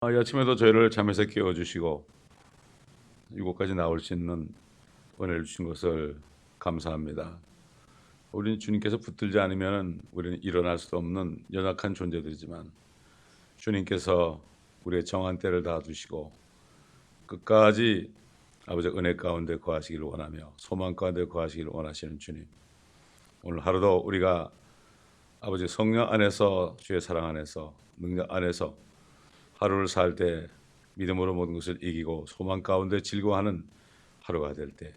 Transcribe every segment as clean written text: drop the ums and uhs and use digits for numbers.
이 아침에도 저희를 잠에서 깨워주시고 이곳까지 나올 수 있는 은혜를 주신 것을 감사합니다. 우리는 주님께서 붙들지 않으면 우리는 일어날 수도 없는 연약한 존재들이지만 주님께서 우리의 정한 때를 다 두시고 끝까지 아버지 은혜 가운데 거하시기를 원하며 소망 가운데 거하시기를 원하시는 주님, 오늘 하루도 우리가 아버지 성령 안에서, 주의 사랑 안에서, 능력 안에서 하루를 살 때 믿음으로 모든 것을 이기고 소망 가운데 즐거워하는 하루가 될 때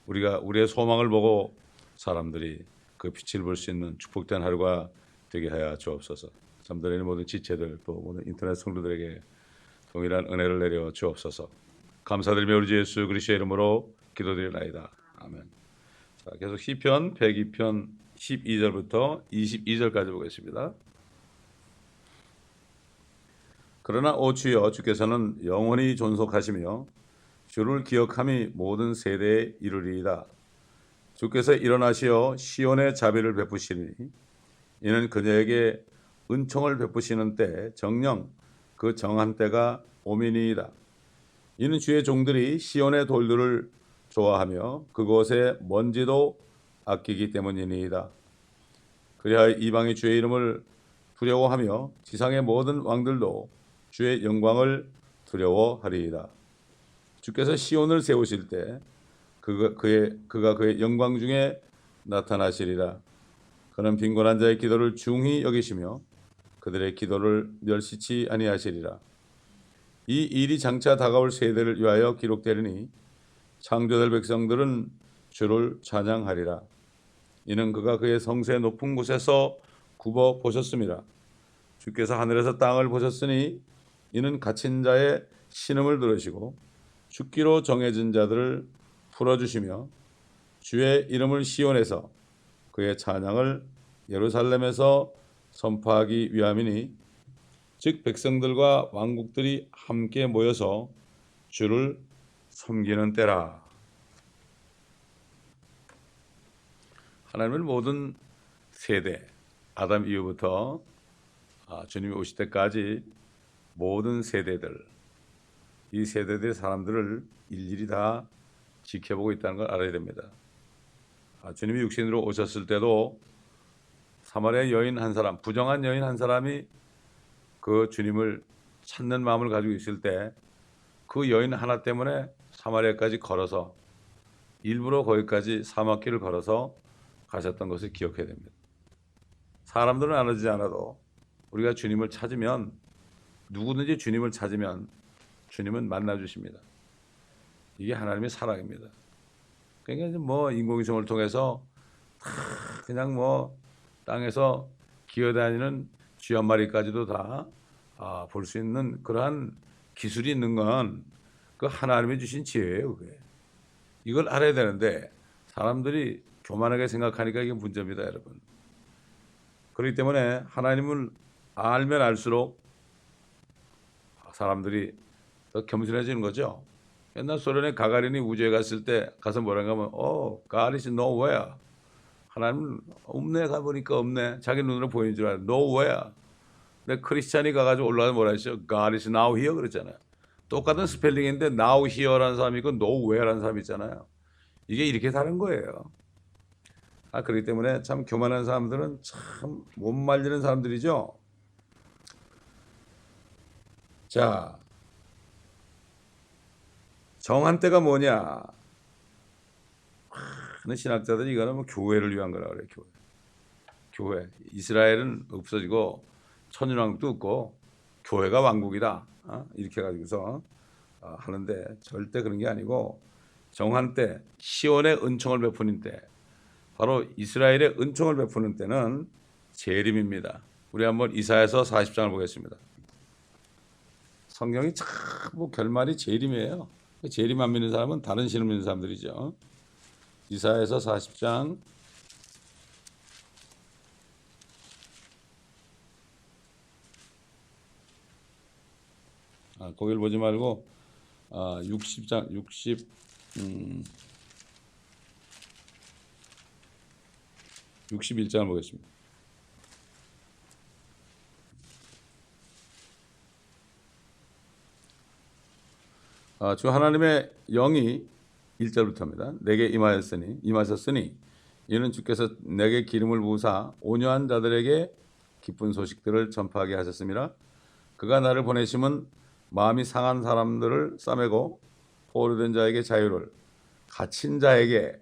우리가 우리의 소망을 보고 사람들이 그 빛을 볼 수 있는 축복된 하루가 되게 하여 주옵소서. 잠들어 모든 지체들, 또 모든 인터넷 성도들에게 동일한 은혜를 내려 주옵소서. 감사드리며 우리 주 예수 그리스도의 이름으로 기도드리나이다. 아멘. 자, 계속 시편 102편 12절부터 22절까지 보겠습니다. 그러나 오 주여, 주께서는 영원히 존속하시며 주를 기억함이 모든 세대에 이르리이다. 주께서 일어나시어 시온의 자비를 베푸시니 이는 그녀에게 은총을 베푸시는 때, 정령 그 정한 때가 오미니이다. 이는 주의 종들이 시온의 돌들을 좋아하며 그곳의 먼지도 아끼기 때문이니이다. 그리하여 이방이 주의 이름을 두려워하며 지상의 모든 왕들도 주의 영광을 두려워하리이다. 주께서 시온을 세우실 때 그가 그의 영광 중에 나타나시리라. 그는 빈곤한 자의 기도를 중히 여기시며 그들의 기도를 멸시치 아니하시리라. 이 일이 장차 다가올 세대를 위하여 기록되리니 창조될 백성들은 주를 찬양하리라. 이는 그가 그의 성소의 높은 곳에서 굽어 보셨음이라. 주께서 하늘에서 땅을 보셨으니 이는 갇힌 자의 신음을 들으시고 죽기로 정해진 자들을 풀어주시며 주의 이름을 시온에서 그의 찬양을 예루살렘에서 선포하기 위함이니, 즉 백성들과 왕국들이 함께 모여서 주를 섬기는 때라. 하나님은 모든 세대, 아담 이후부터 주님이 오실 때까지 모든 세대들, 이 세대들의 사람들을 일일이 다 지켜보고 있다는 걸 알아야 됩니다. 주님이 육신으로 오셨을 때도 사마리아 여인 한 사람, 부정한 여인 한 사람이 그 주님을 찾는 마음을 가지고 있을 때 그 여인 하나 때문에 사마리아까지 걸어서, 일부러 거기까지 사막길을 걸어서 가셨던 것을 기억해야 됩니다. 사람들은 알아주지 않아도 우리가 주님을 찾으면, 누구든지 주님을 찾으면 주님은 만나주십니다. 이게 하나님의 사랑입니다. 그러니까 뭐 인공위성을 통해서 그냥 뭐 땅에서 기어다니는 쥐 한 마리까지도 다 볼 수 있는 그러한 기술이 있는 건 그 하나님이 주신 지혜예요. 그게. 이걸 알아야 되는데 사람들이 교만하게 생각하니까 이게 문제입니다, 여러분. 그렇기 때문에 하나님을 알면 알수록 사람들이 더 겸손해지는 거죠. 옛날 소련의 가가린이 우주에 갔을 때 가서 뭐라고 하면 God is nowhere. 하나님은 없네, 가보니까 없네. 자기 눈으로 보이는 줄 알아요. nowhere. 근데 크리스찬이 가가지고 올라가서 뭐라 했죠? God is now here 그랬잖아요. 똑같은 스펠링인데 now here라는 사람이 있고 nowhere라는 사람이 있잖아요. 이게 이렇게 다른 거예요. 그렇기 때문에 참 교만한 사람들은 참 못 말리는 사람들이죠. 자, 정한 때가 뭐냐? 많은 신학자들이 이거는 뭐 교회를 위한 거라 그래요. 교회. 이스라엘은 없어지고 천일왕국도 없고 교회가 왕국이다. 이렇게 해가지고서 하는데 절대 그런 게 아니고, 정한 때, 시온의 은총을 베푸는 때, 바로 이스라엘의 은총을 베푸는 때는 재림입니다. 우리 한번 이사야서 40장을 보겠습니다. 성경이 참 뭐 결말이 재림이에요. 재림 안 믿는 사람은 다른 신을 믿는 사람들이죠. 이사야서 40장 거기를 보지 말고 60장 61장을 보겠습니다. 주 하나님의 영이 1절부터입니다. 내게 임하셨으니 이는 주께서 내게 기름을 부으사 온유한 자들에게 기쁜 소식들을 전파하게 하셨습니다. 그가 나를 보내심은 마음이 상한 사람들을 싸매고 포로된 자에게 자유를, 갇힌 자에게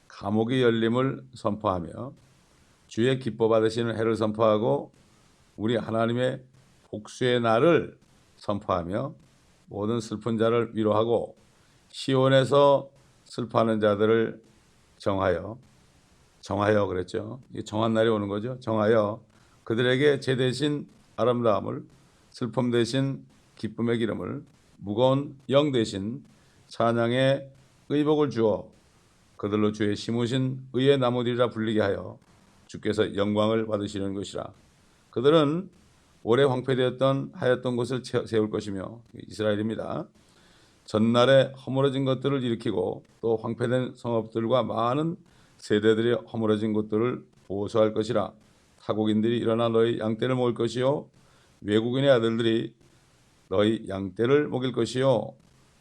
감옥이 열림을 선포하며 주의 기뻐 받으시는 해를 선포하고 우리 하나님의 복수의 날을 선포하며 모든 슬픈 자를 위로하고 시온에서 슬퍼하는 자들을 정하여 그랬죠. 정한 날이 오는 거죠. 정하여 그들에게 제 대신 아름다움을, 슬픔 대신 기쁨의 기름을, 무거운 영 대신 찬양의 의복을 주어 그들로 주의 심으신 의의 나무들이라 불리게 하여 주께서 영광을 받으시는 것이라. 그들은 오래 황폐되었던 하였던 곳을 세울 것이며, 이스라엘입니다. 전날에 허물어진 것들을 일으키고 또 황폐된 성읍들과 많은 세대들이 허물어진 곳들을 보수할 것이라. 타국인들이 일어나 너희 양떼를 먹을 것이요 외국인의 아들들이 너희 양떼를 먹일 것이요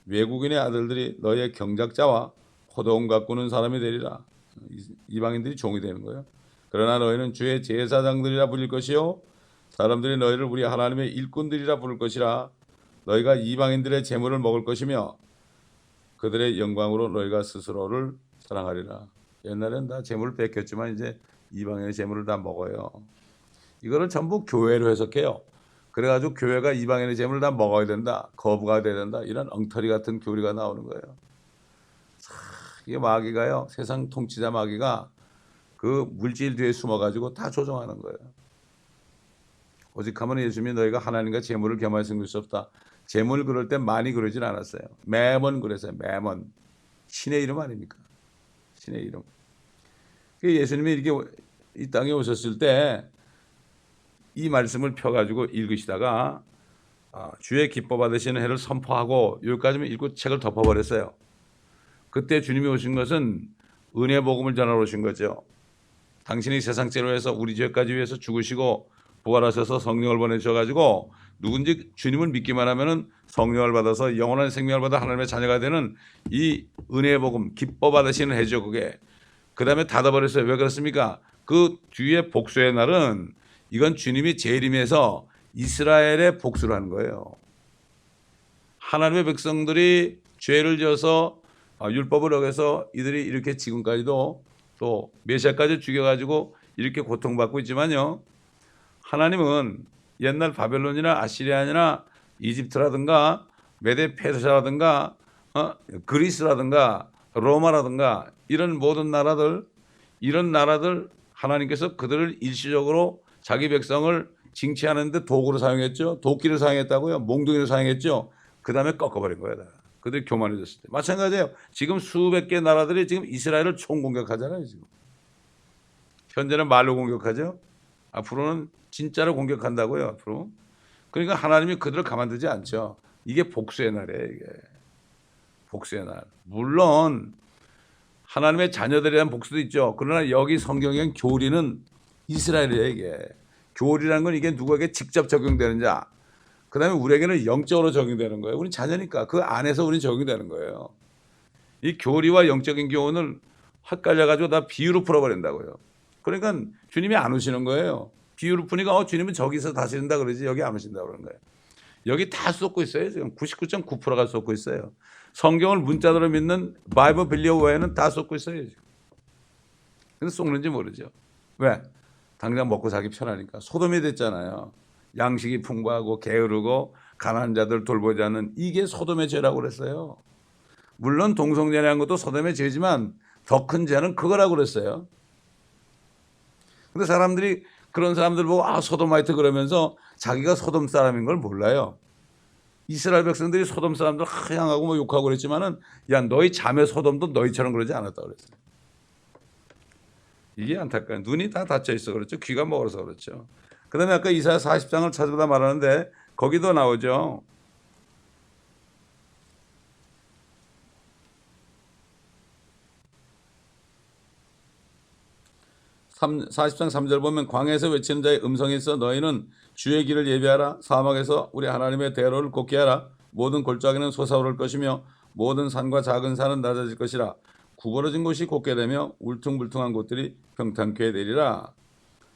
외국인의 아들들이 너희의 경작자와 포도원 가꾸는 사람이 되리라. 이방인들이 종이 되는 거예요. 그러나 너희는 주의 제사장들이라 불릴 것이요 사람들이 너희를 우리 하나님의 일꾼들이라 부를 것이라. 너희가 이방인들의 재물을 먹을 것이며 그들의 영광으로 너희가 스스로를 사랑하리라. 옛날엔 다 재물을 뺏겼지만 이제 이방인의 재물을 다 먹어요. 이거를 전부 교회로 해석해요. 그래가지고 교회가 이방인의 재물을 다 먹어야 된다, 거부가 돼야 된다, 이런 엉터리 같은 교리가 나오는 거예요. 이게 마귀가요, 세상 통치자 마귀가 그 물질 뒤에 숨어가지고 다 조종하는 거예요. 오직 하면 예수님이 너희가 하나님과 재물을 겸하여 섬길 수 없다. 재물 그럴 때 많이 그러진 않았어요. 매번 그랬어요. 매번. 신의 이름 아닙니까? 신의 이름. 예수님이 이렇게 이 땅에 오셨을 때 이 말씀을 펴가지고 읽으시다가 주의 기뻐 받으시는 해를 선포하고 여기까지만 읽고 책을 덮어버렸어요. 그때 주님이 오신 것은 은혜 복음을 전하러 오신 거죠. 당신이 세상죄로 해서 우리 죄까지 위해서 죽으시고 부활하셔서 성령을 보내주셔가지고 누군지 주님을 믿기만 하면은 성령을 받아서 영원한 생명을 받아 하나님의 자녀가 되는 이 은혜의 복음, 기뻐 받으시는 해죠. 그게 그 다음에 닫아버렸어요. 왜 그렇습니까? 그 뒤에 복수의 날은 이건 주님이 재림해서 이스라엘의 복수를 하는 거예요. 하나님의 백성들이 죄를 지어서 율법을 어겨서 이들이 이렇게 지금까지도 또 메시아까지 죽여가지고 이렇게 고통받고 있지만요, 하나님은 옛날 바벨론이나 아시리아나 이집트라든가 메데 페르시아라든가 그리스라든가 로마라든가 이런 모든 나라들, 이런 나라들 하나님께서 그들을 일시적으로 자기 백성을 징치하는데 도구로 사용했죠. 도끼를 사용했다고요. 몽둥이를 사용했죠. 그 다음에 꺾어버린 거예요. 그들이 교만해졌을 때. 마찬가지예요. 지금 수백 개 나라들이 지금 이스라엘을 총공격하잖아요. 지금 현재는 말로 공격하죠. 앞으로는 진짜로 공격한다고요. 앞으로. 그러니까 하나님이 그들을 가만두지 않죠. 이게 복수의 날이에요. 이게 복수의 날. 물론 하나님의 자녀들에 대한 복수도 있죠. 그러나 여기 성경의 교리는 이스라엘이에요. 이게 교리라는 건 이게 누구에게 직접 적용되는 자, 그 다음에 우리에게는 영적으로 적용되는 거예요. 우리 자녀니까 그 안에서 우리 적용되는 거예요. 이 교리와 영적인 교훈을 헛갈려가지고 다 비유로 풀어버린다고요. 그러니까 주님이 안 오시는 거예요. 비유로 푸니까 주님은 저기서 다시는다 그러지 여기 안 오신다 그러는 거예요. 여기 다 쏟고 있어요. 지금 99.9%가 쏟고 있어요. 성경을 문자대로 믿는 바이블 빌리어 외에는 다 쏟고 있어요. 지금. 근데 쏟는지 모르죠. 왜? 당장 먹고 살기 편하니까. 소돔이 됐잖아요. 양식이 풍부하고 게으르고 가난한 자들 돌보지 않는, 이게 소돔의 죄라고 그랬어요. 물론 동성애라는 것도 소돔의 죄지만 더 큰 죄는 그거라고 그랬어요. 근데 사람들이 그런 사람들 보고 소돔마이트 그러면서 자기가 소돔 사람인 걸 몰라요. 이스라엘 백성들이 소돔 사람들 향하고 뭐 욕하고 그랬지만은 야 너희 자매 소돔도 너희처럼 그러지 않았다고 그랬어요. 이게 안타까워요. 눈이 다 닫혀 있어 그렇죠. 귀가 멀어서 그렇죠. 그 다음에 아까 이사야 40장을 찾아보다 말하는데 거기도 나오죠. 40장 3절 보면 광야에서 외치는 자의 음성이 있어 너희는 주의 길을 예비하라. 사막에서 우리 하나님의 대로를 걷게 하라. 모든 골짜기는 솟아오를 것이며 모든 산과 작은 산은 낮아질 것이라. 구부러진 곳이 곧게 되며 울퉁불퉁한 곳들이 평탄케 되리라.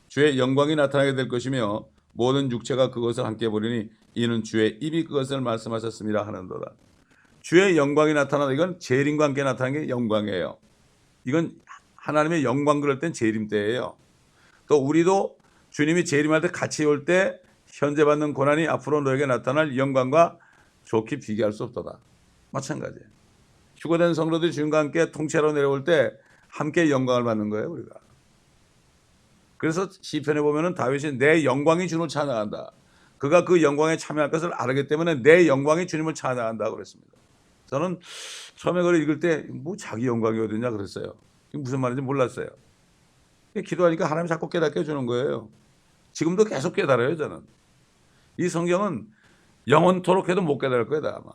주의 영광이 나타나게 될 것이며 모든 육체가 그것을 함께 보리니 이는 주의 입이 그것을 말씀하셨습니다 하는도다. 주의 영광이 나타나다. 이건 재림과 함께 나타나는 게 영광이에요. 이건 하나님의 영광 그럴 땐 재림 때예요. 또 우리도 주님이 재림할 때 같이 올 때 현재 받는 고난이 앞으로 너에게 나타날 영광과 좋게 비교할 수 없도다. 마찬가지예요. 휴거된 성도들이 주님과 함께 통치하러 내려올 때 함께 영광을 받는 거예요, 우리가. 그래서 시편에 보면은 다윗이 내 영광이 주님을 찬양한다. 그가 그 영광에 참여할 것을 알기 때문에 내 영광이 주님을 찬양한다 그랬습니다. 저는 처음에 그걸 읽을 때 뭐 자기 영광이 어디냐 그랬어요. 이게 무슨 말인지 몰랐어요. 기도하니까 하나님이 자꾸 깨닫게 해주는 거예요. 지금도 계속 깨달아요, 저는. 이 성경은 영원토록 해도 못 깨달을 거예요, 아마.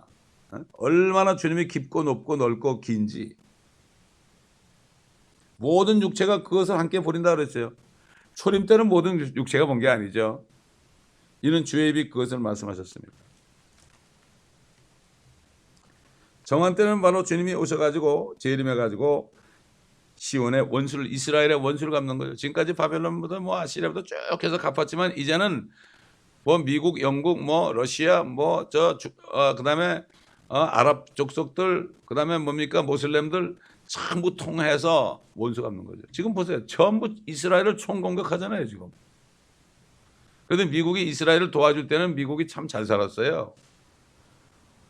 얼마나 주님이 깊고 높고 넓고 긴지. 모든 육체가 그것을 함께 보린다 그랬어요. 초림 때는 모든 육체가 본 게 아니죠. 이는 주의 입이 그것을 말씀하셨습니다. 정한 때는 바로 주님이 오셔가지고 재림해가지고 시온의 원수를, 이스라엘의 원수를 갚는 거예요. 지금까지 바벨론부터 뭐 아시리아부터 쭉 해서 갚았지만 이제는 뭐 미국, 영국, 뭐 러시아, 뭐 그다음에 아랍 족속들, 그다음에 뭡니까 모슬렘들 전부 통해서 원수 갚는 거죠. 지금 보세요. 전부 이스라엘을 총공격하잖아요, 지금. 그런데 미국이 이스라엘을 도와줄 때는 미국이 참 잘 살았어요.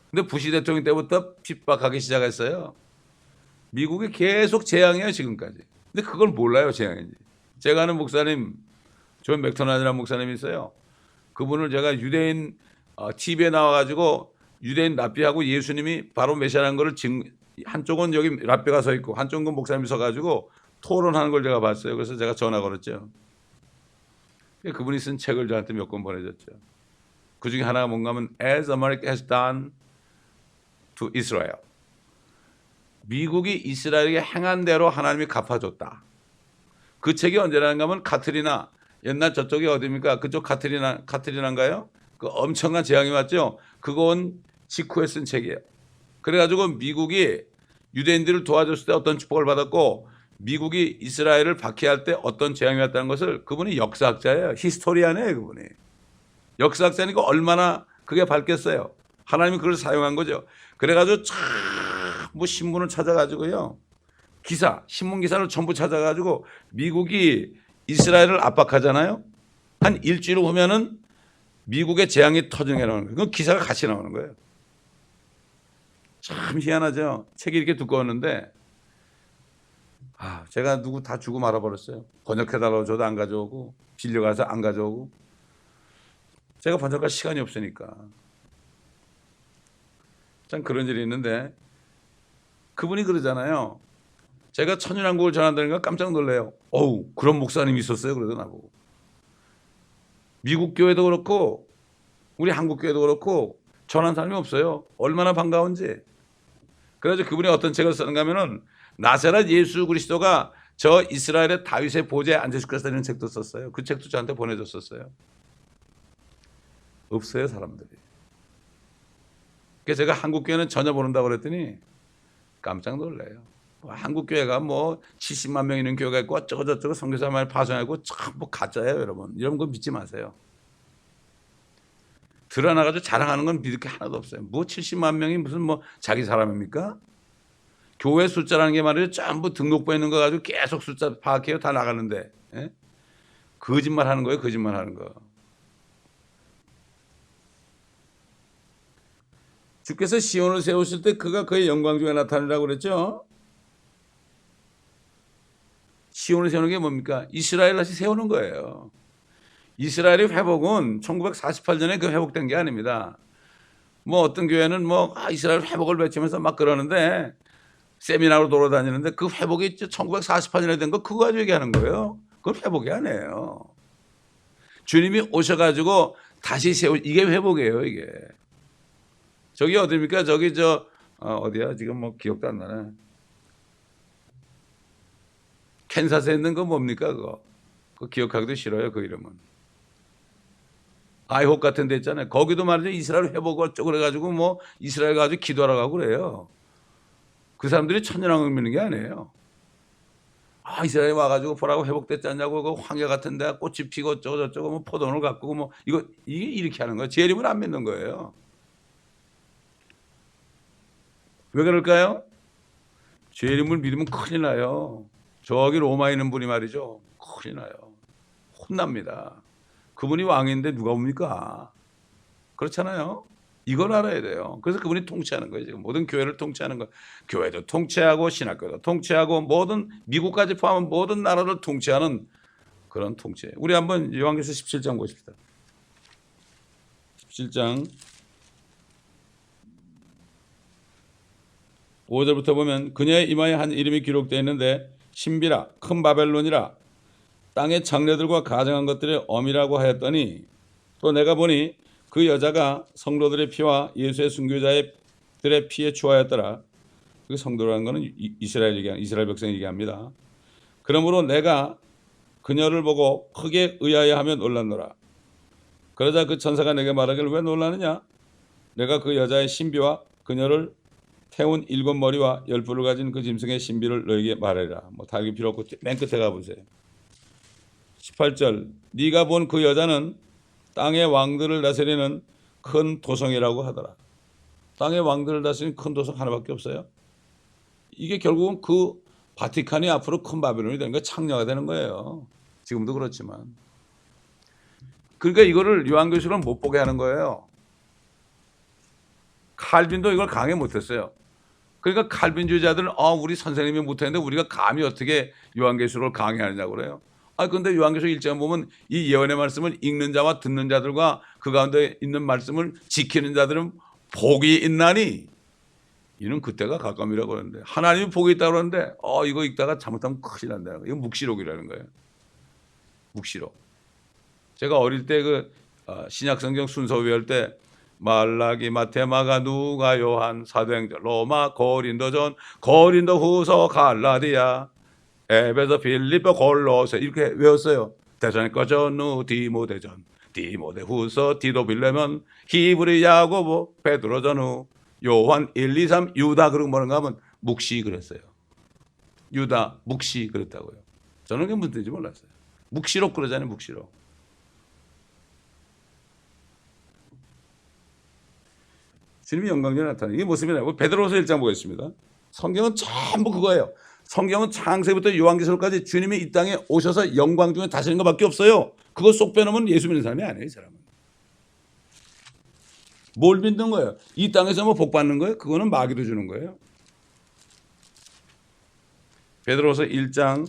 근데 부시 대통령 때부터 핍박하기 시작했어요. 미국이 계속 재앙이에요, 지금까지. 근데 그걸 몰라요, 재앙인지. 제가 아는 목사님, 존 맥도날드라는 목사님이 있어요. 그분을 제가 유대인 TV에 나와가지고 유대인 랍비하고 예수님이 바로 메시아라는 거를 한쪽은 여기 랍비가 서 있고 한쪽은 목사님이 서가지고 토론하는 걸 제가 봤어요. 그래서 제가 전화 걸었죠. 그분이 쓴 책을 저한테 몇 권 보내줬죠. 그 중에 하나가 뭔가 하면 As America has done to Israel. 미국이 이스라엘에게 행한 대로 하나님이 갚아줬다. 그 책이 언제라는가 하면 카트리나, 옛날 저쪽이 어디입니까? 그쪽 카트리나인가요? 그 엄청난 재앙이 왔죠. 그건 직후에 쓴 책이에요. 그래가지고 미국이 유대인들을 도와줬을 때 어떤 축복을 받았고 미국이 이스라엘을 박해할 때 어떤 재앙이 왔다는 것을, 그분이 역사학자예요. 히스토리안이에요, 그분이. 역사학자니까 얼마나 그게 밝겠어요. 하나님이 그걸 사용한 거죠. 그래가지고 뭐 신문을 찾아가지고요. 신문 기사를 전부 찾아가지고 미국이 이스라엘을 압박하잖아요. 한 일주일 후면은 미국의 재앙이 터지는 게 나오는 거예요. 그 기사가 같이 나오는 거예요. 참 희한하죠. 책이 이렇게 두꺼웠는데 제가 누구 다 주고 말아버렸어요. 번역해달라고 줘도 안 가져오고 빌려가서 안 가져오고. 제가 번역할 시간이 없으니까. 참 그런 일이 있는데 그분이 그러잖아요. 제가 천연한국을 전한다니까 깜짝 놀래요. 어우, 그런 목사님이 있었어요. 그러더 나보고. 미국 교회도 그렇고 우리 한국 교회도 그렇고 전한 사람이 없어요. 얼마나 반가운지. 그래서 그분이 어떤 책을 쓰는가 하면은 나사렛 예수 그리스도가 저 이스라엘의 다윗의 보좌에 앉으실 것이라는 책도 썼어요. 그 책도 저한테 보내줬었어요. 없어요, 사람들이. 그래서 제가 한국 교회는 전혀 모른다고 그랬더니 깜짝 놀래요. 한국 교회가 뭐 70만 명 있는 교회가 있고 어쩌고저쩌고 선교사 말 파송하고 참 뭐 가짜예요, 여러분. 이런 거 믿지 마세요. 드러나가지고 자랑하는 건 믿을 게 하나도 없어요. 뭐 70만 명이 무슨 뭐 자기 사람입니까? 교회 숫자라는 게 말이에요. 전부 등록부에 있는 거 가지고 계속 숫자 파악해요. 다 나가는데. 예? 거짓말 하는 거예요, 거짓말 하는 거. 주께서 시온을 세우실 때 그가 그의 영광 중에 나타나라고 그랬죠. 시온을 세우는 게 뭡니까? 이스라엘 다시 세우는 거예요. 이스라엘의 회복은 1948년에 그 회복된 게 아닙니다. 뭐 어떤 교회는 뭐 이스라엘 회복을 외치면서 막 그러는데 세미나로 돌아다니는데 그 회복이 1948년에 된 거 그거 가지고 얘기하는 거예요. 그건 회복이 아니에요. 주님이 오셔가지고 다시 이게 회복이에요, 이게. 저기 어디입니까? 저기 어디야? 지금 뭐 기억도 안 나네. 캔사스에 있는 거 뭡니까? 그거 기억하기도 싫어요, 그 이름은. 아이홉 같은 데 있잖아요. 거기도 말이죠. 이스라엘 회복 어쩌고 그래가지고 뭐 이스라엘 가지고 기도하러 가고 그래요. 그 사람들이 천년왕국 믿는 게 아니에요. 아, 이스라엘이 와가지고 보라고 회복됐지 않냐고 그 황야 같은 데 꽃이 피고 어쩌고 저쩌고 뭐 포도원을 가꾸고 뭐 이게 이렇게 하는 거예요. 재림을 안 믿는 거예요. 왜 그럴까요? 재림을 믿으면 큰일 나요. 저기 로마에 있는 분이 말이죠. 큰일 나요. 혼납니다. 그분이 왕인데 누가 옵니까? 그렇잖아요. 이걸 알아야 돼요. 그래서 그분이 통치하는 거예요. 지금 모든 교회를 통치하는 거. 교회도 통치하고 신학교도 통치하고 모든 미국까지 포함한 모든 나라를 통치하는 그런 통치. 우리 한번 요한계시록 17장 보십시다. 17장 5절부터 보면 그녀의 이마에 한 이름이 기록되어 있는데 신비라 큰 바벨론이라 땅의 장래들과 가정한 것들의 어미라고 하였더니 또 내가 보니 그 여자가 성도들의 피와 예수의 순교자들의 피에 추하였더라. 그 성도라는 것은 이스라엘 백성을 얘기합니다. 그러므로 내가 그녀를 보고 크게 의아해하며 놀랐노라. 그러자 그 천사가 내게 말하기를 왜 놀라느냐? 내가 그 여자의 신비와 그녀를 태운 7머리와 10뿔을 가진 그 짐승의 신비를 너에게 말하리라. 뭐 다 읽을 필요 없고 맨 끝에 가보세요. 18절 네가 본 그 여자는 땅의 왕들을 다스리는 큰 도성이라고 하더라. 땅의 왕들을 다스리는 큰 도성 하나밖에 없어요. 이게 결국은 그 바티칸이 앞으로 큰 바벨론이 되는 거예요. 창녀가 되는 거예요. 지금도 그렇지만. 그러니까 이거를 요한계시록은 못 보게 하는 거예요. 칼빈도 이걸 강해 못했어요. 그러니까 칼빈주의자들은 우리 선생님이 못했는데 우리가 감히 어떻게 요한계시록을 강해하느냐고 그래요. 근데 요한계시록 1장 보면 이 예언의 말씀을 읽는 자와 듣는 자들과 그 가운데 있는 말씀을 지키는 자들은 복이 있나니 이는 그때가 가까움이라고 하는데 하나님이 복이 있다고 그러는데 이거 읽다가 잘못하면 큰일 난다는 거예요. 이건 묵시록이라는 거예요. 묵시록. 제가 어릴 때 그 신약성경 순서 외울 때 말라기, 마테마가, 누가, 요한, 사도행전, 로마, 고린도전, 고린도후서, 갈라디아, 에베소, 빌립보, 골로새 이렇게 외웠어요. 대전과 전후, 디모데전, 디모데후서, 디도빌레몬, 히브리, 야고보, 베드로 전후, 요한 1, 2, 3, 유다 그런 뭐는가 하면 묵시 그랬어요. 유다 묵시 그랬다고요. 저는 그게 무슨 뜻인지 몰랐어요. 묵시록 그러잖아요. 묵시록. 주님이 영광전에 나타나는 이게 무엇이냐고 베드로서 1장 보겠습니다. 성경은 전부 그거예요. 성경은 창세부터 요한계시록까지 주님이 이 땅에 오셔서 영광 중에 다스리는 것밖에 없어요. 그거 쏙 빼놓으면 예수 믿는 사람이 아니에요. 이 사람은. 뭘 믿는 거예요? 이 땅에서 뭐 복 받는 거예요? 그거는 마귀도 주는 거예요. 베드로서 1장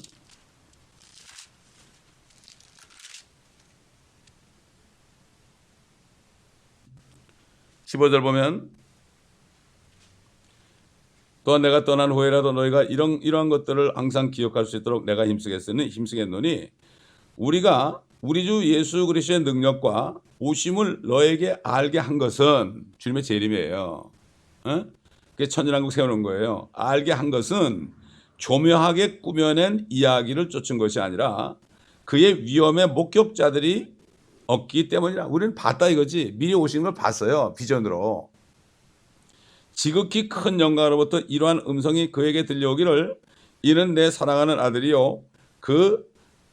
15절 보면 또 내가 떠난 후에라도 너희가 이러한 것들을 항상 기억할 수 있도록 내가 힘쓰겠노니 우리가 우리 주 예수 그리스도의 능력과 오심을 너에게 알게 한 것은 주님의 재림이에요. 그게 천년왕국 세우는 거예요. 알게 한 것은 교묘하게 꾸며낸 이야기를 쫓은 것이 아니라 그의 위엄의 목격자들이 없기 때문이라. 우리는 봤다 이거지. 미리 오시는 걸 봤어요. 비전으로. 지극히 큰 영광으로부터 이러한 음성이 그에게 들려오기를 이는 내 사랑하는 아들이요 그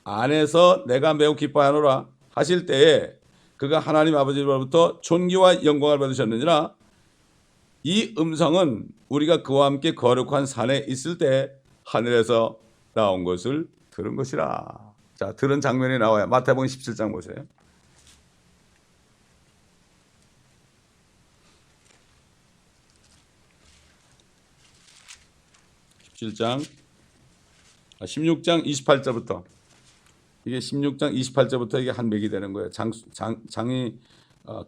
안에서 내가 매우 기뻐하노라 하실 때에 그가 하나님 아버지로부터 존귀와 영광을 받으셨느니라. 이 음성은 우리가 그와 함께 거룩한 산에 있을 때 하늘에서 나온 것을 들은 것이라. 자, 들은 장면이 나와요. 마태복음 17장 보세요. 16장 28절부터 이게 16장 28절부터 이게 한 맥이 되는 거예요. 장이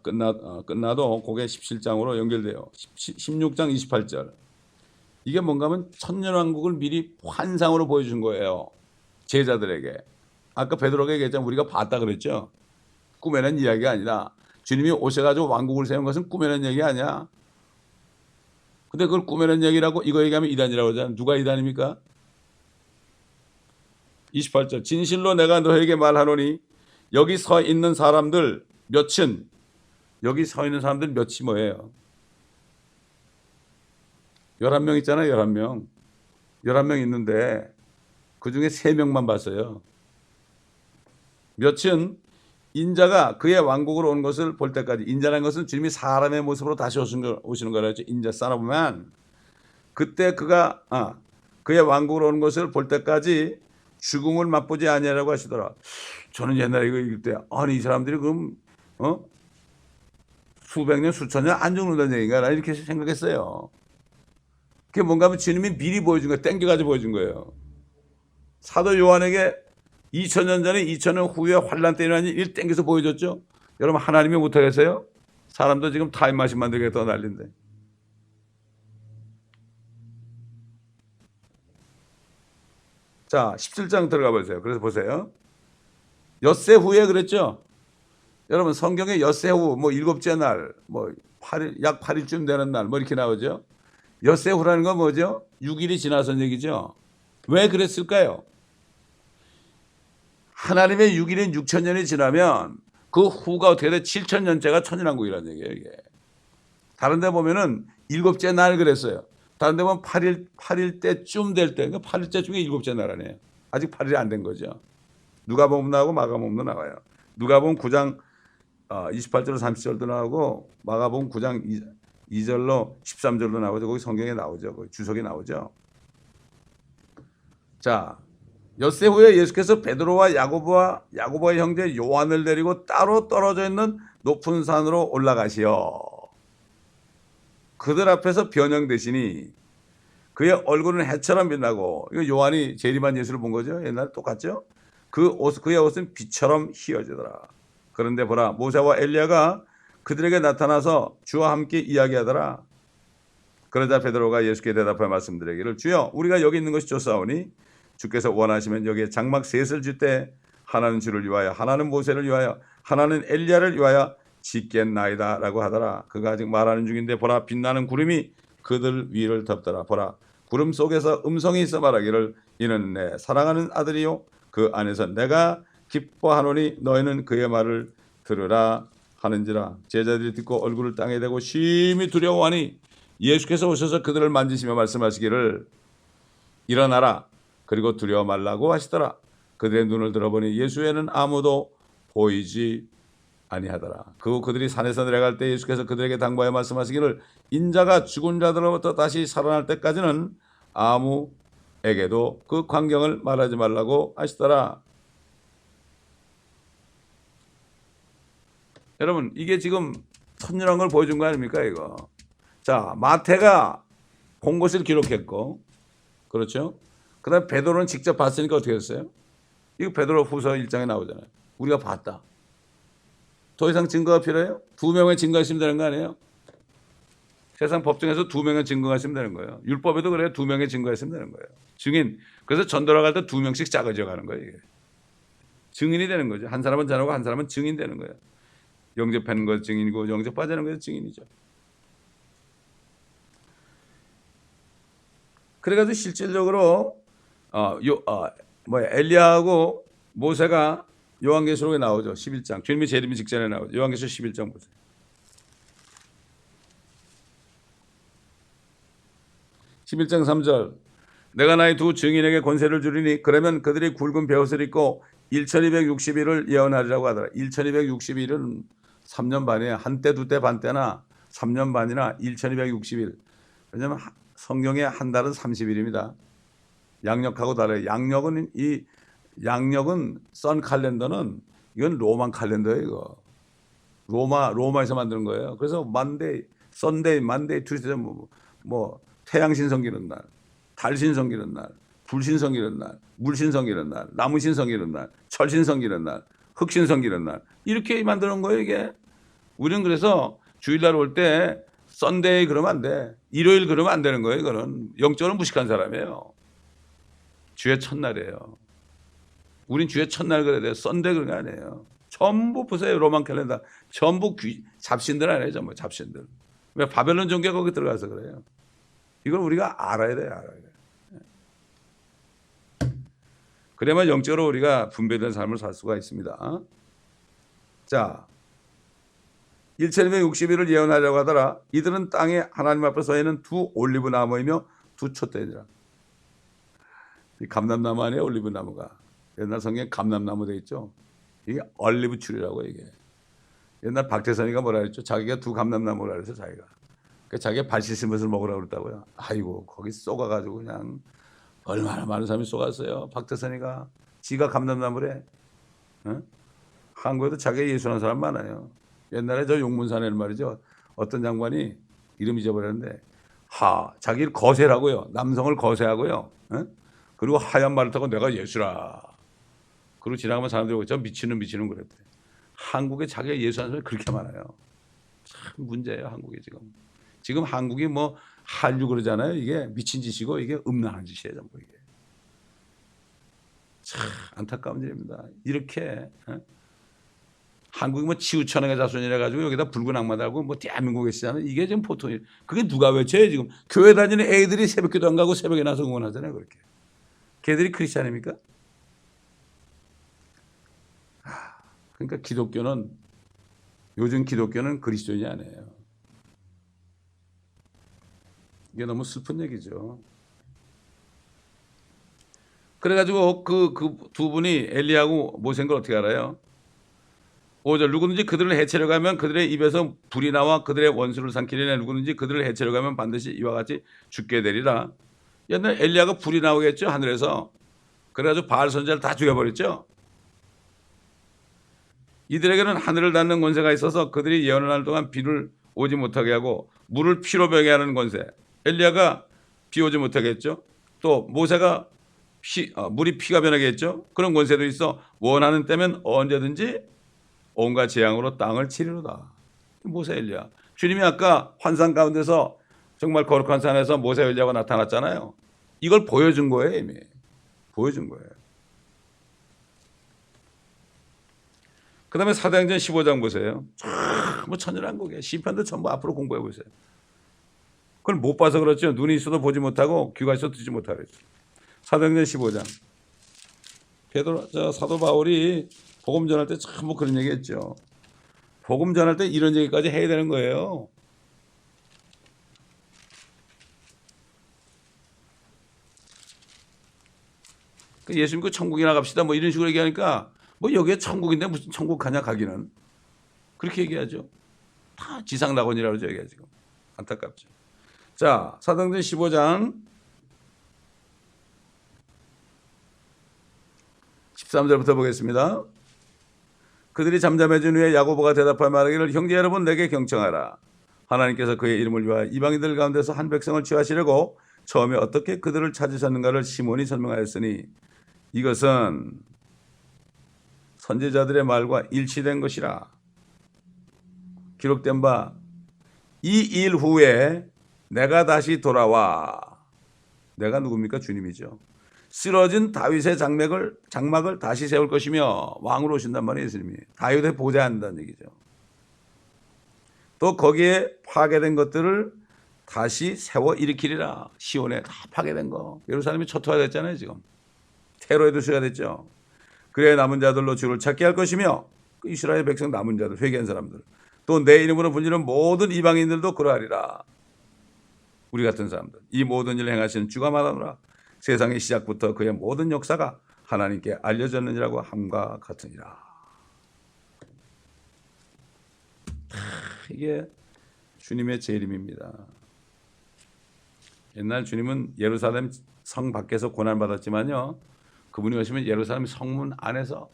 끝나도 그게 17장으로 연결돼요. 16장 28절. 이게 뭔가 하면 천년왕국을 미리 환상으로 보여준 거예요. 제자들에게. 아까 베드로가 얘기했잖아요. 우리가 봤다 그랬죠. 꿈에는 이야기가 아니라 주님이 오셔가지고 왕국을 세운 것은 꿈에는 얘기 아니야. 근데 그걸 꾸며낸 얘기라고 이거 얘기하면 이단이라고 하잖아요. 누가 이단입니까? 28절 진실로 내가 너에게 말하노니 여기 서 있는 사람들 몇은 여기 서 있는 사람들 몇이 뭐예요? 11명 있잖아요. 11명. 11명 있는데 그중에 3명만 봤어요. 몇은 인자가 그의 왕국으로 오는 것을 볼 때까지, 인자라는 것은 주님이 사람의 모습으로 다시 오시는 거라 했죠. 인자 싸나보면 그때 그가 그의 왕국으로 오는 것을 볼 때까지 죽음을 맛보지 아니하라고 하시더라. 저는 옛날에 이거 읽을 때 아니 이 사람들이 그럼 수백 년 수천 년 안 죽는다는 얘기인가 나 이렇게 생각했어요. 그게 뭔가 하면 주님이 미리 보여준 거예요. 땡겨가지고 보여준 거예요. 사도 요한에게 2000년 전에 2000년 후에 환란 때 일어난 일 땡겨서 보여줬죠. 여러분 하나님이 못하겠어요? 사람도 지금 타임마신 만들겠다고 난리인데. 자 17장 들어가 보세요. 그래서 보세요. 엿새 후에 그랬죠. 여러분 성경에 엿새 후 뭐 일곱째 날 뭐 8일 약 8일쯤 되는 날 뭐 이렇게 나오죠. 엿새 후라는 건 뭐죠? 6일이 지나선 얘기죠. 왜 그랬을까요? 하나님의 6일인 6천년이 지나면 그 후가 어떻게 돼? 7천년째가 천년왕국이라는 얘기예요. 이게. 다른 데 보면은 일곱째 날 그랬어요. 다른 데 보면 8일 때쯤 될 때, 8일째 중에 일곱째 날 아니에요. 아직 8일이 안 된 거죠. 누가복음 나오고 마가복음도 나와요. 누가복음 9장 28절로 30절도 나오고 마가복음 9장 2절로 13절도 나오죠. 거기 성경에 나오죠. 거기 주석이 나오죠. 자, 엿새 후에 예수께서 베드로와 야고보의 형제 요한을 데리고 따로 떨어져 있는 높은 산으로 올라가시어 그들 앞에서 변형되시니 그의 얼굴은 해처럼 빛나고, 이거 요한이 재림한 예수를 본 거죠. 옛날에 똑같죠. 그의 옷은 빛처럼 희어지더라. 그런데 보라, 모세와 엘리야가 그들에게 나타나서 주와 함께 이야기하더라. 그러자 베드로가 예수께 대답하여 말씀드리기를, 주여 우리가 여기 있는 것이 좋사오니 주께서 원하시면 여기에 장막 셋을 줄 때 하나는 주를 위하여, 하나는 모세를 위하여, 하나는 엘리야를 위하여 짓겠나이다 라고 하더라. 그가 아직 말하는 중인데 보라, 빛나는 구름이 그들 위를 덮더라. 보라, 구름 속에서 음성이 있어 말하기를, 이는 내 사랑하는 아들이요 그 안에서 내가 기뻐하노니 너희는 그의 말을 들으라 하는지라. 제자들이 듣고 얼굴을 땅에 대고 심히 두려워하니 예수께서 오셔서 그들을 만지시며 말씀하시기를, 일어나라, 그리고 두려워 말라고 하시더라. 그들의 눈을 들어보니 예수에는 아무도 보이지 아니하더라. 그들이 산에서 내려갈 때 예수께서 그들에게 당부하여 말씀하시기를, 인자가 죽은 자들로부터 다시 살아날 때까지는 아무에게도 그 광경을 말하지 말라고 하시더라. 여러분 이게 지금 선율한 걸 보여준 거 아닙니까 이거. 자, 마태가 본 것을 기록했고, 그렇죠. 그 다음에 베드로는 직접 봤으니까 어떻게 됐어요? 이거 베드로 후서 1장에 나오잖아요. 우리가 봤다. 더 이상 증거가 필요해요? 2명의 증거가 있으면 되는 거 아니에요? 세상 법정에서 2명의 증거가 있으면 되는 거예요. 율법에도 그래요. 2명의 증거가 있으면 되는 거예요. 증인. 그래서 전 돌아갈 때 2명씩 작아져 가는 거예요. 이게. 증인이 되는 거죠. 한 사람은 전하고 한 사람은 증인 되는 거예요. 영접하는 것 증인이고 영접 빠지는 것이 증인이죠. 그래가지고 실질적으로 엘리야하고 모세가 요한계시록에 나오죠. 11장. 주님이 재림 직전에 나오죠. 요한계시록 11장 보세요. 11장 3절. 내가 나의 두 증인에게 권세를 주리니 그러면 그들이 굵은 베옷을 입고 1260일을 예언하리라고 하더라. 1260일은 3년 반이에요. 한때 두때 반때나 3년 반이나 1260일. 왜냐하면 성경의 한 달은 30일입니다. 양력하고 달라요. 양력은 선 칼렌더는 이건 로만 칼렌더예요. 이거 로마에서 만드는 거예요. 그래서 만데이, 선데이, 만데이, 투스데이 뭐 태양신 섬기는 날, 달신 섬기는 날, 불신 섬기는 날, 물신 섬기는 날, 나무신 섬기는 날, 철신 섬기는 날, 흑신 섬기는 날, 이렇게 만드는 거예요. 이게 우리는 그래서 주일날 올 때 썬데이 그러면 안 돼. 일요일 그러면 안 되는 거예요. 이거는 영적으로 무식한 사람이에요. 주의 첫날이에요. 우린 주의 첫날 그래야 돼요. 썬데이 그런 거 아니에요. 전부 보세요. 로만 캘린더. 전부 잡신들 아니에요. 전부 잡신들. 왜? 바벨론 종교가 거기 들어가서 그래요. 이걸 우리가 알아야 돼요. 알아야 돼요. 그래야만 영적으로 우리가 분별된 삶을 살 수가 있습니다. 자, 1260일을 예언하려고 하더라. 이들은 땅에 하나님 앞에 서 있는 두 올리브 나무이며 두 촛대니라. 이 감람나무 아니에요, 올리브 나무가. 옛날 성경에 감람나무 돼 있죠. 이게 올리브 추리라고 이게. 옛날 박태선이가 뭐라 그랬죠? 자기가 두 감람나무라 그래서 자기가. 그러니까 자기가 발 씻은 것을 먹으라고 그랬다고요. 아이고 거기 쏘가가지고 그냥 얼마나 많은 사람이 쏘갔어요. 박태선이가 지가 감람나무래. 어? 한국에도 자기가 예수하는 사람 많아요. 옛날에 저 용문산에는 말이죠. 어떤 장관이 이름 잊어버렸는데 자기를 거세라고요. 남성을 거세하고요. 어? 그리고 하얀 말을 타고 내가 예수라. 그리고 지나가면 사람들이 저 미치는 그랬대. 한국에 자기가 예수하는 사람이 그렇게 많아요. 참 문제예요 한국에 지금. 지금 한국이 뭐 한류 그러잖아요. 이게 미친 짓이고 이게 음란한 짓이에요 전부 이게. 참 안타까운 일입니다. 이렇게 한국이 뭐 치우천왕의 자손이라 가지고 여기다 붉은 악마 달고 뭐 대한민국에 쓰잖아요. 이게 지금 보통 그게 누가 외쳐요 지금. 교회 다니는 애들이 새벽기도 안 가고 새벽에 나서 응원하잖아요 그렇게. 걔들이 크리스찬입니까? 그러니까 기독교는 요즘 기독교는 그리스도인이 아니에요. 이게 너무 슬픈 얘기죠. 그래가지고 그 두 분이 엘리야하고 모세인 걸 어떻게 알아요? 5절 누구든지 그들을 해치려고 하면 그들의 입에서 불이 나와 그들의 원수를 삼키리니 누구든지 그들을 해치려고 하면 반드시 이와 같이 죽게 되리라. 옛날 엘리야가 불이 나오겠죠 하늘에서. 그래가지고 바알 선지자를 다 죽여버렸죠. 이들에게는 하늘을 닫는 권세가 있어서 그들이 예언을 하는 동안 비를 오지 못하게 하고 물을 피로 변하게 하는 권세. 엘리야가 비 오지 못하게 했죠. 또 모세가 물이 피가 변하게 했죠. 그런 권세도 있어. 원하는 때면 언제든지 온갖 재앙으로 땅을 치리로다. 모세 엘리야. 주님이 아까 환상 가운데서 정말 거룩한 산에서 모세 엘리야가 나타났잖아요. 이걸 보여준 거예요 이미. 보여준 거예요. 그 다음에 사도행전 15장 보세요. 뭐 천연한 거게. 시편도 전부 앞으로 공부해 보세요. 그걸 못 봐서 그렇죠. 눈이 있어도 보지 못하고 귀가 있어도 듣지 못하고 그랬죠. 사도행전 15장. 사도 바울이 복음 전할 때 참 뭐 그런 얘기했죠. 복음 전할 때 이런 얘기까지 해야 되는 거예요. 예수 믿고 천국이나 갑시다 뭐 이런 식으로 얘기하니까 뭐 여기에 천국인데 무슨 천국 가냐 가기는 그렇게 얘기하죠. 다 지상낙원이라고 그러죠 여기가 지금. 안타깝죠. 자 사도행전 15장 13절부터 보겠습니다. 그들이 잠잠해진 후에 야고보가 대답하여 말하기를 형제 여러분 내게 경청하라. 하나님께서 그의 이름을 위하여 이방인들 가운데서 한 백성을 취하시려고 처음에 어떻게 그들을 찾으셨는가를 시몬이 설명하였으니 이것은 선지자들의 말과 일치된 것이라. 기록된 바 이 일 후에 내가 다시 돌아와. 내가 누굽니까? 주님이죠. 쓰러진 다윗의 장막을 다시 세울 것이며 왕으로 오신단 말이에요. 예수님이. 다윗의 보좌한다는 얘기죠. 또 거기에 파괴된 것들을 다시 세워 일으키리라. 시온에 다 파괴된 거. 예루살렘이 초토화됐잖아요. 지금. 테러의 도시가 됐죠. 그래 남은 자들로 주를 찾게 할 것이며 이스라엘 백성 남은 자들 회개한 사람들 또 내 이름으로 불리는 모든 이방인들도 그러하리라. 우리 같은 사람들 이 모든 일을 행하시는 주가 말하노라. 세상의 시작부터 그의 모든 역사가 하나님께 알려졌느니라고 함과 같으니라. 이게 주님의 재림입니다. 옛날 주님은 예루살렘 성 밖에서 고난받았지만요. 그분이 오시면 예루살렘 성문 안에서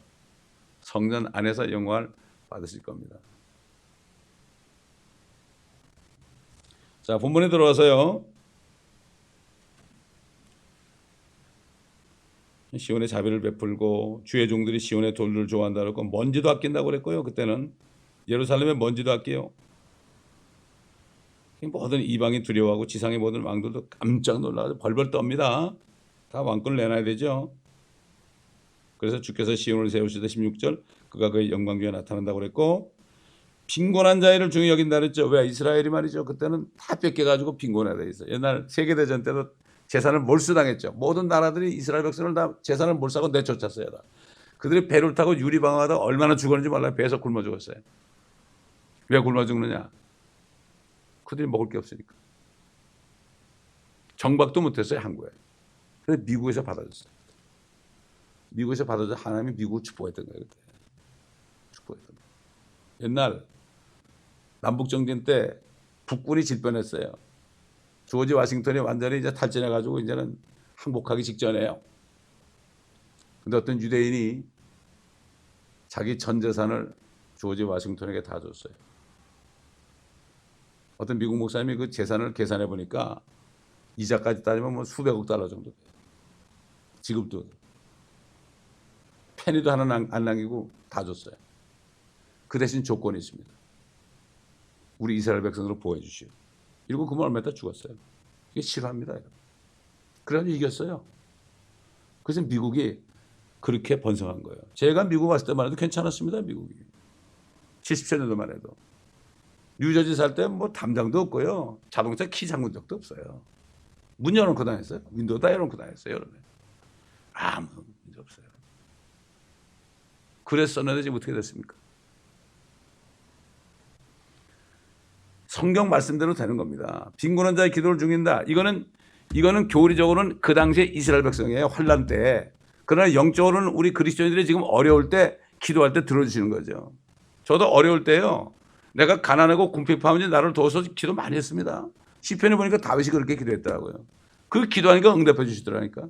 성전 안에서 영광을 받으실 겁니다. 자 본문에 들어와서요. 시온에 자비를 베풀고 주의 종들이 시온의 돌들을 좋아한다 그랬고 먼지도 아낀다고 그랬고요. 그때는 예루살렘의 먼지도 아껴요. 모든 이방이 두려워하고 지상의 모든 왕들도 깜짝 놀라서 벌벌 떱니다. 다 왕권을 내놔야 되죠. 그래서 주께서 시온을 세우시되 16절 그가 그의 영광 중에 나타난다고 그랬고 빈곤한 자를 중히 여긴다 그랬죠. 왜? 이스라엘이 말이죠. 그때는 다 뺏겨가지고 빈곤하다 있어요. 옛날 세계대전 때도 재산을 몰수당했죠. 모든 나라들이 이스라엘 백성을 다 재산을 몰수하고 내쫓았어요. 다. 그들이 배를 타고 유리방어하다가 얼마나 죽었는지 몰라요. 배에서 굶어 죽었어요. 왜 굶어 죽느냐? 그들이 먹을 게 없으니까. 정박도 못했어요, 한국에. 그래서 미국에서 받아줬어요. 미국에서 받아줘 하나님이 미국을 축복했던 거예요. 그때. 축복했던 거예요. 옛날 남북정전 때 북군이 질병했어요. 조지 워싱턴이 완전히 이제 탈진해가지고 이제는 항복하기 직전이에요. 근데 어떤 유대인이 자기 전 재산을 조지 워싱턴에게 다 줬어요. 어떤 미국 목사님이 그 재산을 계산해 보니까 이자까지 따지면 뭐 수백억 달러 정도 돼요. 지금도 페니도 하나 안 남기고 다 줬어요. 그 대신 조건이 있습니다. 우리 이스라엘 백성들을 보호해 주시오. 이러고 그만 얼마 있다 죽었어요. 이게 싫어합니다. 그래가지고 이겼어요. 그래서 미국이 그렇게 번성한 거예요. 제가 미국 왔을 때만 해도 괜찮았습니다. 미국이 77년도만 해도 뉴저지 살 때 뭐 담장도 없고요. 자동차 키 잠근 적도 없어요. 문 열어놓고 다녔어요. 윈도우 다 열어놓고 다녔어요. 여름에. 아무 문제 없어요. 그랬었는데 지금 어떻게 됐습니까? 성경 말씀대로 되는 겁니다. 빈곤한 자의 기도를 죽인다. 이거는 교리적으로는 그 당시에 이스라엘 백성이에요. 환란 때. 그러나 영적으로는 우리 그리스도인들이 지금 어려울 때 기도할 때 들어주시는 거죠. 저도 어려울 때요. 내가 가난하고 궁핍하면 나를 도와서 기도 많이 했습니다. 시편에 보니까 다윗이 그렇게 기도했더라고요. 그 기도하니까 응답해 주시더라니까.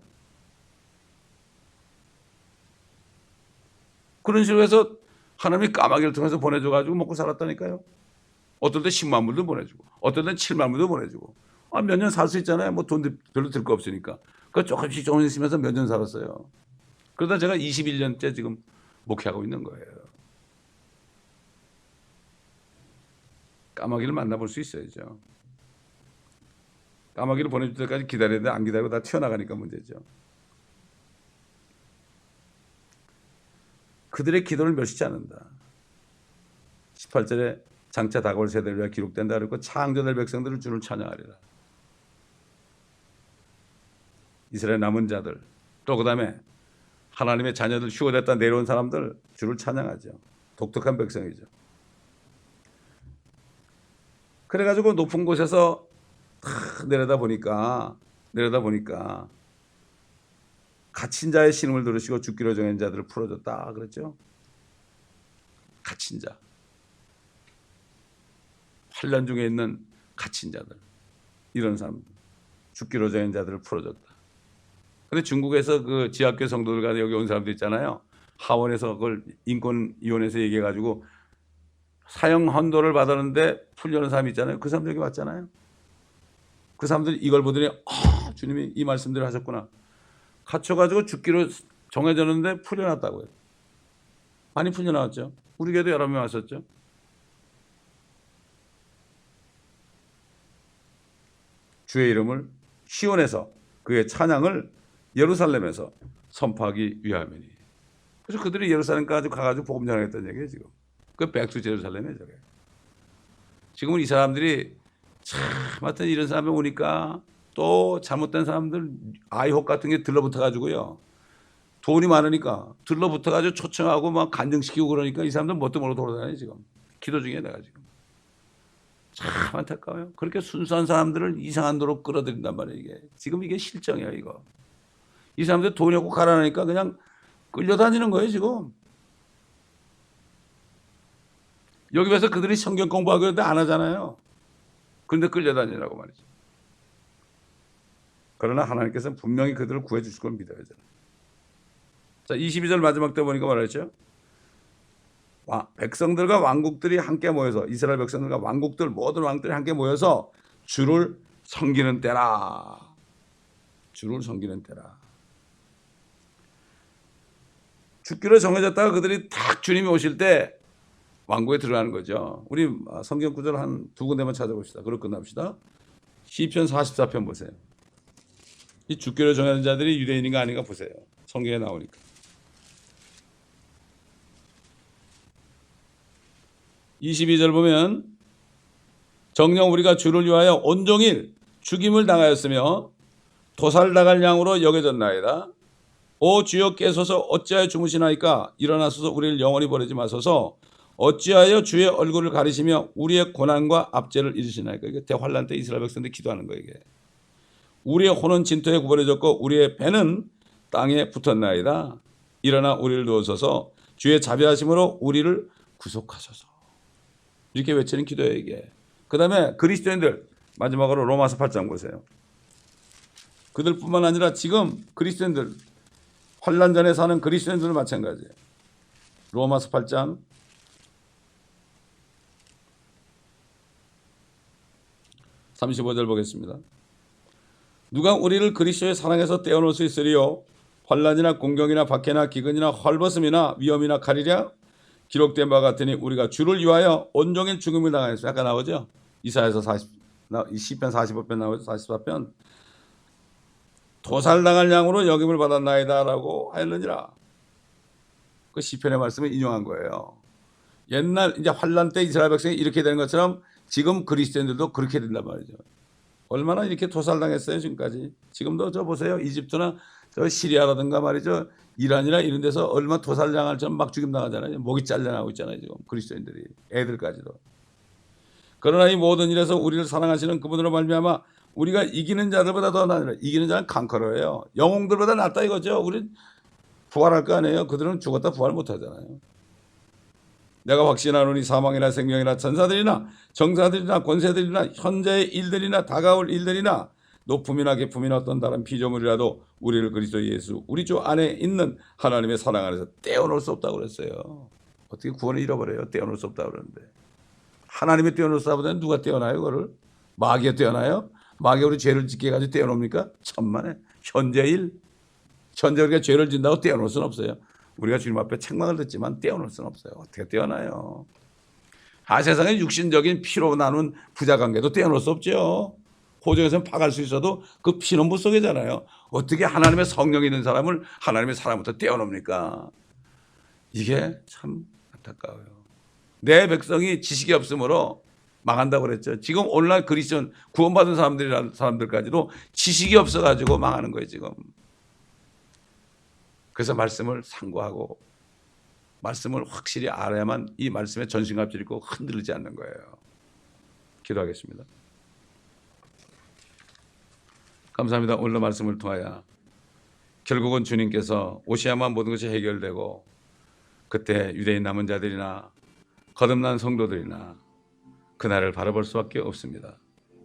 그런 식으로 해서 하나님이 까마귀를 통해서 보내줘가지고 먹고 살았다니까요. 어떨 때 10만 불도 보내주고, 어떨 때 7만 불도 보내주고. 몇 년 살 수 있잖아요. 뭐 돈 별로 들 거 없으니까. 그 조금씩 쓰면서 몇 년 살았어요. 그러다 제가 21년째 지금 목회하고 있는 거예요. 까마귀를 만나볼 수 있어야죠. 까마귀를 보내줄 때까지 기다리는데 안 기다리고 다 튀어나가니까 문제죠. 그들의 기도를 멸시치 않는다. 18절에 장차 다가올 세대를 위하여 기록된다 그랬고 창조될 백성들을 주를 찬양하리라. 이스라엘 남은 자들 또 그 다음에 하나님의 자녀들 휴거됐다 내려온 사람들 주를 찬양하죠. 독특한 백성이죠. 그래가지고 높은 곳에서 내려다 보니까 갇힌 자의 신음을 들으시고 죽기로 정한 자들을 풀어줬다 그랬죠. 갇힌 자, 환난 중에 있는 갇힌 자들, 이런 사람들, 죽기로 정한 자들을 풀어줬다. 근데 중국에서 그 지하교 성도들과 여기 온 사람들 있잖아요. 하원에서 그걸 인권위원회에서 얘기해가지고 사형 헌도를 받았는데 풀려는 사람이 있잖아요. 그 사람들 여기 왔잖아요. 그 사람들이 이걸 보더니 주님이 이 말씀대로 하셨구나. 갇혀가지고 죽기로 정해졌는데 풀려났다고요. 많이 풀려나왔죠. 우리 교회도 여러 명 왔었죠. 주의 이름을 시온에서 그의 찬양을 예루살렘에서 선포하기 위함이니. 그래서 그들이 예루살렘까지 가가지고 복음 전하겠다는 얘기예요 지금. 그 백투 제루살렘이에요 저게. 지금은 이 사람들이 참 하여튼 이런 사람이 오니까 또 잘못된 사람들 아이혹 같은 게 들러붙어가지고요. 돈이 많으니까 들러붙어가지고 초청하고 막 간증시키고 그러니까 이 사람들 뭣도 모르고 돌아다녀요 지금. 기도 중에 내가 지금. 참 안타까워요. 그렇게 순수한 사람들을 이상한 도로 끌어들인단 말이에요 이게. 지금 이게 실정이에요 이거. 이 사람들 돈이 없고 가난하니까 그냥 끌려다니는 거예요 지금. 여기 와서 그들이 성경 공부하고 있는데 안 하잖아요. 그런데 끌려다니라고 말이죠. 그러나 하나님께서는 분명히 그들을 구해 주실 걸 믿어야죠. 자, 22절 마지막 때 보니까 말했죠. 백성들과 왕국들이 함께 모여서 이스라엘 백성들과 왕국들 모든 왕들이 함께 모여서 주를 섬기는 때라. 주를 섬기는 때라. 죽기로 정해졌다가 그들이 딱 주님이 오실 때 왕국에 들어가는 거죠. 우리 성경 구절 한 두 군데만 찾아봅시다. 그리고 끝납시다. 시편 44편 보세요. 이 죽기로 정한 자들이 유대인인가 아닌가 보세요. 성경에 나오니까. (22절) 보면 정녕 우리가 주를 위하여 온종일 죽임을 당하였으며 도살당할 양으로 여겨졌나이다. 오 주여 깨소서 어찌하여 주무시나이까. 일어나소서 우리를 영원히 버리지 마소서. 어찌하여 주의 얼굴을 가리시며 우리의 고난과 압제를 이루시나이까. 이게 대환란 때 이스라엘 백성들이 기도하는 거예요. 이게. 우리의 혼은 진토에 구부러졌고 우리의 배는 땅에 붙었나이다. 일어나 우리를 도우소서. 주의 자비하심으로 우리를 구속하소서. 이렇게 외치는 기도예요. 이게. 그 다음에 그리스도인들, 마지막으로 로마서 8장 보세요. 그들뿐만 아니라 지금 그리스도인들, 환난 전에 사는 그리스도인들도 마찬가지예요. 로마서 8장 35절 보겠습니다. 누가 우리를 그리스도의 사랑에서 떼어놓을 수 있으리요? 환난이나 공경이나 박해나 기근이나 헐벗음이나 위험이나 칼이랴? 기록된 바 같으니 우리가 주를 위하여 온종일 죽음을 당하였어요. 아까 나오죠? 이사야서 10편 45편 나오죠? 44편. 도살당할 양으로 여김을 받았나이다 라고 하였느니라. 그 시편의 말씀을 인용한 거예요. 옛날 이제 환난 때 이스라엘 백성이 이렇게 되는 것처럼 지금 그리스도인들도 그렇게 된단 말이죠. 얼마나 이렇게 도살당했어요 지금까지. 지금도 저 보세요. 이집트나 저 시리아라든가 말이죠. 이란이나 이런 데서 얼마나 도살당할처럼 막 죽임당하잖아요. 목이 잘려나오고 있잖아요 지금 그리스도인들이. 애들까지도. 그러나 이 모든 일에서 우리를 사랑하시는 그분으로 말미암아 우리가 이기는 자들보다 더 나으리라. 이기는 자는 강커러예요. 영웅들보다 낫다 이거죠. 우린 부활할 거 아니에요. 그들은 죽었다 부활 못하잖아요. 내가 확신하노니 사망이나 생명이나 천사들이나 정사들이나 권세들이나 현재의 일들이나 다가올 일들이나 높음이나 깊음이나 어떤 다른 피조물이라도 우리를 그리스도 예수 우리 주 안에 있는 하나님의 사랑 안에서 떼어놓을 수 없다고 그랬어요. 어떻게 구원을 잃어버려요? 떼어놓을 수 없다고 그러는데. 하나님이 떼어놓을 수 없다면 누가 떼어놔요? 그거를? 마귀가 떼어놔요? 마귀가 우리 죄를 짓게 해가지고 떼어놓습니까? 천만에. 현재일. 현재 우리가 죄를 짓는다고 떼어놓을 수는 없어요. 우리가 주님 앞에 책망을 듣지만 떼어놓을 수는 없어요. 어떻게 떼어놔요? 세상의 육신적인 피로 나눈 부자관계도 떼어놓을 수 없죠. 호적에서는 파갈 수 있어도 그 피는 못 속이잖아요. 어떻게 하나님의 성령이 있는 사람을 하나님의 사람부터 떼어놓습니까? 이게 참 안타까워요. 내 백성이 지식이 없으므로 망한다고 그랬죠. 지금 오늘날 그리스도인 구원받은 사람들까지도 지식이 없어가지고 망하는 거예요 지금. 그래서 말씀을 상고하고 말씀을 확실히 알아야만 이 말씀에 전신갑주를 입고 흔들리지 않는 거예요. 기도하겠습니다. 감사합니다. 오늘 말씀을 통하여 결국은 주님께서 오셔야만 모든 것이 해결되고 그때 유대인 남은 자들이나 거듭난 성도들이나 그날을 바라볼 수밖에 없습니다.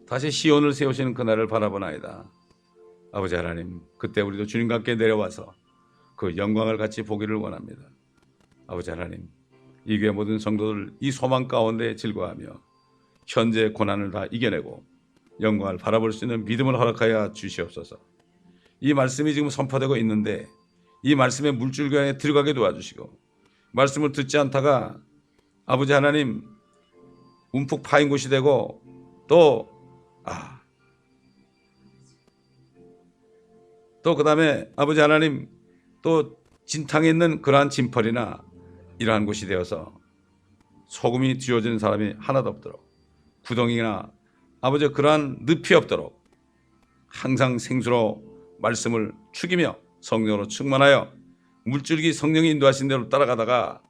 다시 시온을 세우시는 그날을 바라보나이다. 아버지 하나님, 그때 우리도 주님과 함께 내려와서 그 영광을 같이 보기를 원합니다. 아버지 하나님, 이 교회 모든 성도들 이 소망 가운데 즐거워하며 현재 고난을 다 이겨내고 영광을 바라볼 수 있는 믿음을 허락하여 주시옵소서. 이 말씀이 지금 선포되고 있는데 이 말씀의 물줄기 안에 들어가게 도와주시고 말씀을 듣지 않다가 아버지 하나님 움푹 파인 곳이 되고 또 그 다음에 아버지 하나님 또 진탕에 있는 그러한 진펄이나 이러한 곳이 되어서 소금이 뒤어지는 사람이 하나도 없도록 구덩이나 아버지 그러한 늪이 없도록 항상 생수로 말씀을 축이며 성령으로 충만하여 물줄기 성령이 인도하신 대로 따라가다가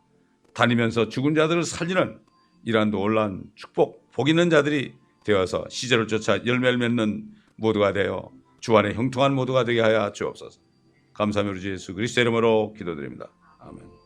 다니면서 죽은 자들을 살리는 이러한 놀라운 축복, 복 있는 자들이 되어서 시절을 쫓아 열매를 맺는 모두가 되어 주 안에 형통한 모두가 되게 하여 주옵소서. 감사하며 우리 주 예수 그리스도 이름으로 기도드립니다. 아멘.